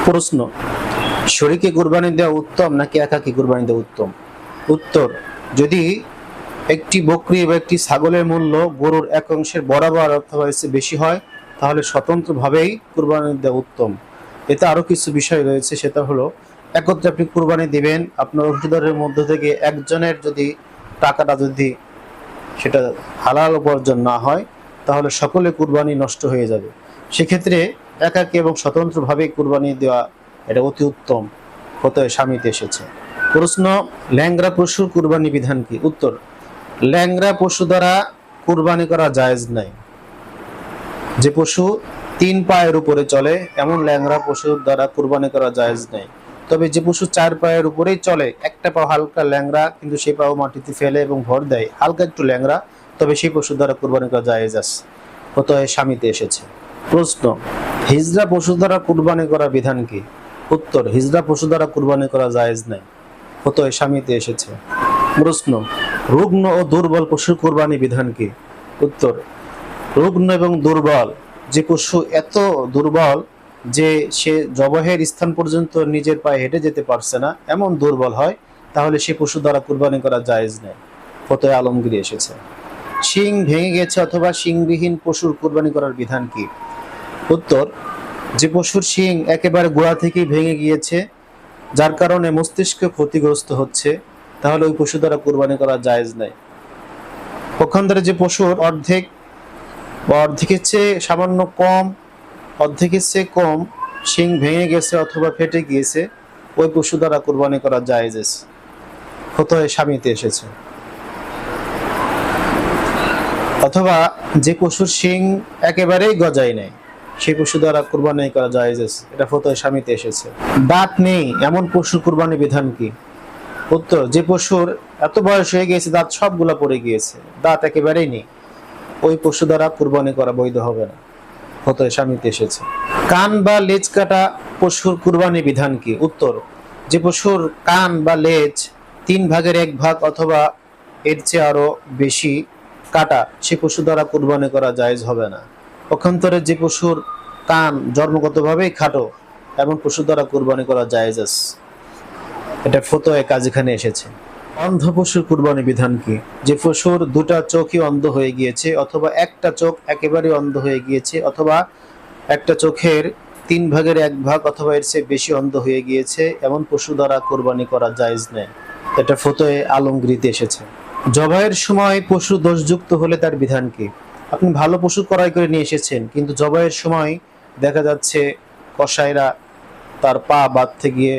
প্রশ্ন, শরীকে কুরবানি দেওয়া উত্তম নাকি একাকী কুরবানি দেওয়া উত্তম? উত্তর, যদি একটি বকরি বা একটি ছাগলের মূল্য গরুর এক অংশের বরাবর অথবা এর চেয়ে বেশি হয়, তাহলে স্বতন্ত্রভাবেই কুরবানি দেওয়া উত্তম। এতে আরো কিছু বিষয় রয়েছে, সেটা হলো একত্রে আপনি কুরবানি দিবেন, আপনার অংশীদারের মধ্য থেকে একজনের যদি টাকাটা যদি সেটা হালাল উপার্জন না হয়, তাহলে সকলে কুরবানি নষ্ট হয়ে যাবে। সেক্ষেত্রে একাকী এবং স্বতন্ত্রভাবে কুরবানি দেওয়া এটা অতি উত্তম ফতোয়া স্বামীতে এসেছে। প্রশ্ন, ল্যাংড়া পশুর কুরবানি বিধান কি? উত্তর, ল্যাংড়া পশু দ্বারা কুরবানি করা জায়েজ নাই। যে পশু 3 পায়ের উপরে চলে এমন ল্যাংড়া পশুর দ্বারা কুরবানি করা জায়েজ নাই। তবে যে পশু 4 পায়ের উপরেই চলে, একটা পা হালকা ল্যাংড়া কিন্তু সেই পাও মাটিতে ফেলে এবং ভর দেয়, হালকা একটু ল্যাংড়া, তবে সেই পশু দ্বারা কুরবানি করা জায়েজ আছে। ফতোয়া স্বামীতে এসেছে। প্রশ্ন, হিজড়া পশু দ্বারা কুরবানি করার বিধান কি? উত্তর, হিজড়া পশু দ্বারা কুরবানি করা জায়েজ নাই। ফতোয়া স্বামীতে এসেছে। প্রশ্ন, রুগ্ন ও দুর্বল পশুর কুরবানি বিধান কি? উত্তর, রুগ্ন এবং দুর্বল, যে পশু এত দুর্বল যে সে জবাহের স্থান পর্যন্ত নিজের পায়ে হেঁটে যেতে পারছে না, এমন দুর্বল হয়, তাহলে সে পশু দ্বারা কুরবানি করা জায়েজ নেই। ফতোয়া আলমগীর এসেছে। শিং ভেঙে গেছে অথবা শিংবিহীন পশুর কুরবানি করার বিধান কি? উত্তর, যে পশুর শিং একেবারে গোড়া থেকেই ভেঙে গিয়েছে, যার কারণে মস্তিষ্ক ক্ষতিগ্রস্ত হচ্ছে, তাহলে ওই পশু দ্বারা কুরবানি করা জায়েজ নাই। পক্ষান্তরে যে পশুর অর্ধেক বা অর্ধেকের চেয়ে সামান্য কম, অর্ধেকের চেয়ে কম শিং ভেঙে গেছে অথবা ফেটে গিয়েছে, ওই পশু দ্বারা কুরবানি করা জায়েজ আছে। ফতোয়া স্বামীতে এসেছে। অথবা যে পশুর শিং একেবারেই গজায় নাই, সেই পশু দ্বারা কুরবানি করা জায়েজ আছে, এটা ফতোয়া স্বামীতে এসেছে। দাঁত নেই এমন পশুর কুরবানি বিধান কি? উত্তর, যে পশুর এত বয়স হয়ে গিয়েছে দাঁত সবগুলা পড়ে গিয়েছে, দাঁত একেবারেই নেই, ওই পশু দ্বারা কুরবানি করা বৈধ হবে না। ফতোয়া স্বামীতে এসেছে। কান বা লেজ কাটা পশুর কুরবানি বিধান কি? উত্তর, যে পশুর কান বা লেজ 3 ভাগের 1 ভাগ অথবা এর চেয়ে আরো বেশি কাটা, সে পশু দ্বারা কুরবানি করা জায়েজ হবে না। পক্ষান্তরে যে পশুর কান জন্মগতভাবেই খাটো, এমন পশু দ্বারা কুরবানি করা জায়েজ আছে, এটা ফতোয়া কাজীখানে এসেছে। অন্ধ পশুর কুরবানি বিধান কি? যে পশুর 2টা চোখই অন্ধ হয়ে গিয়েছে, অথবা একটা চোখ একেবারে অন্ধ হয়ে গিয়েছে, অথবা একটা চোখের 3 ভাগের 1 ভাগ অথবা এর চেয়ে বেশি অন্ধ হয়ে গিয়েছে, এমন পশু দ্বারা কুরবানি করা জায়েজ নেই, এটা ফতোয়া আলমগীরিতে এসেছে। জবাইয়ের সময় পশু দোষযুক্ত হলে তার বিধান কি? আপনি ভালো পশু ক্রয় করে নিয়ে এসেছেন, কিন্তু জবাইয়ের সময় দেখা যাচ্ছে কসাইরা তার পা বাঁধতে গিয়ে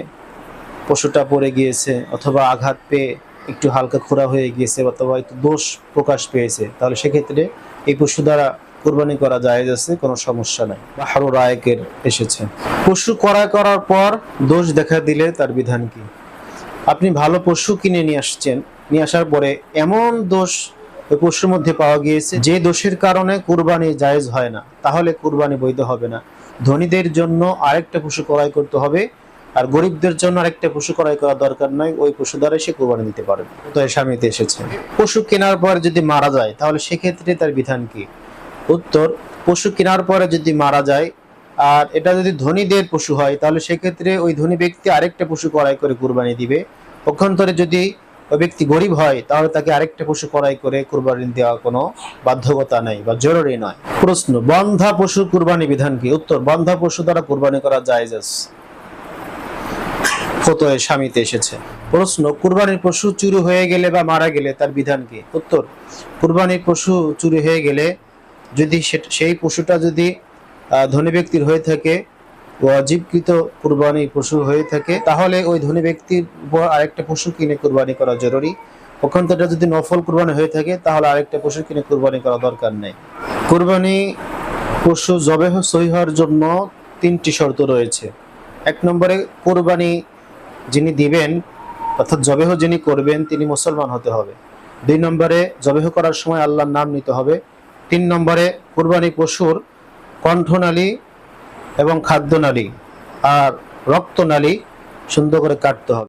পশুটা পড়ে গিয়েছে, অথবা আঘাত পেয়ে একটু হালকা খোঁড়া হয়ে গিয়েছে, অথবা একটু দোষ প্রকাশ পেয়েছে, তাহলে সেক্ষেত্রে এই পশু দ্বারা কুরবানি করা জায়েজ আছে, কোনো সমস্যা নাই। বাহরুর রায়েকের এসেছে। পশু ক্রয় করার পর দোষ দেখা দিলে তার বিধান কি? আপনি ভালো পশু কিনে নিয়ে আসছেন, নিয়ে আসার পরে এমন দোষ ওই পশুর মধ্যে পাওয়া গিয়েছে যে দোষের কারণে কুরবানি জায়েজ হয় না, তাহলে কুরবানি বৈধ হবে না। ধনীদের জন্য আরেকটা পশু ক্রয় করতে হবে, আর গরিবদের জন্য আরেকটা পশু ক্রয় করা দরকার নয়, ওই পশু দ্বারা সে কুরবানি দিতে পারবে। তো এর স্বামীতে এসেছে। পশু কেনার পর যদি মারা যায়, তাহলে সেক্ষেত্রে তার বিধান কি? উত্তর, পশু কেনার পরে যদি মারা যায়, আর এটা যদি ধনীদের পশু হয়, তাহলে সেক্ষেত্রে ওই ধনী ব্যক্তি আরেকটা পশু ক্রয় করে কুরবানি দিবে। পক্ষান্তরে যদি ওই ব্যক্তি গরিব হয়, তাহলে তাকে আরেকটা পশু ক্রয় করে কুরবানি দেওয়া কোনো বাধ্যকতা নাই বা জরুরি নয়। প্রশ্ন, বন্ধা পশুর কুরবানি বিধান কি? উত্তর, বন্ধা পশু দ্বারা কুরবানি করা জায়েজ আছে। ফতোয়া স্বামীতে এসেছে। প্রশ্ন, কুরবানির পশু চুরি হয়ে গেলে বা মারা গেলে তার বিধান কি? উত্তর, কুরবানির পশু চুরি হয়ে গেলে যদি সেই পশুটা যদি ধনী ব্যক্তির হয়ে থাকে, ওয়াজিবকৃত কুরবানি পশু হয়ে থাকে, তাহলে ওই ধনী ব্যক্তির উপর আরেকটা পশু কিনে কুরবানি করা জরুরি। পক্ষান্তরে যদি নফল কুরবানি হয়ে থাকে, তাহলে আরেকটা পশু কিনে কুরবানি করা দরকার নেই। কুরবানি পশু জবেহ সহিহ হওয়ার জন্য 3টি শর্ত রয়েছে। 1 নম্বরে, কুরবানি যিনি দিবেন অর্থাৎ জবেহ যিনি করবেন তিনি মুসলমান হতে হবে। 2 নম্বরে, জবেহ করার সময় আল্লাহর নাম নিতে হবে। 3 নম্বরে, কুরবানি পশুর কণ্ঠনালী এবং খাদ্যনালী আর রক্তনালী সুন্দর করে কাটতে হবে।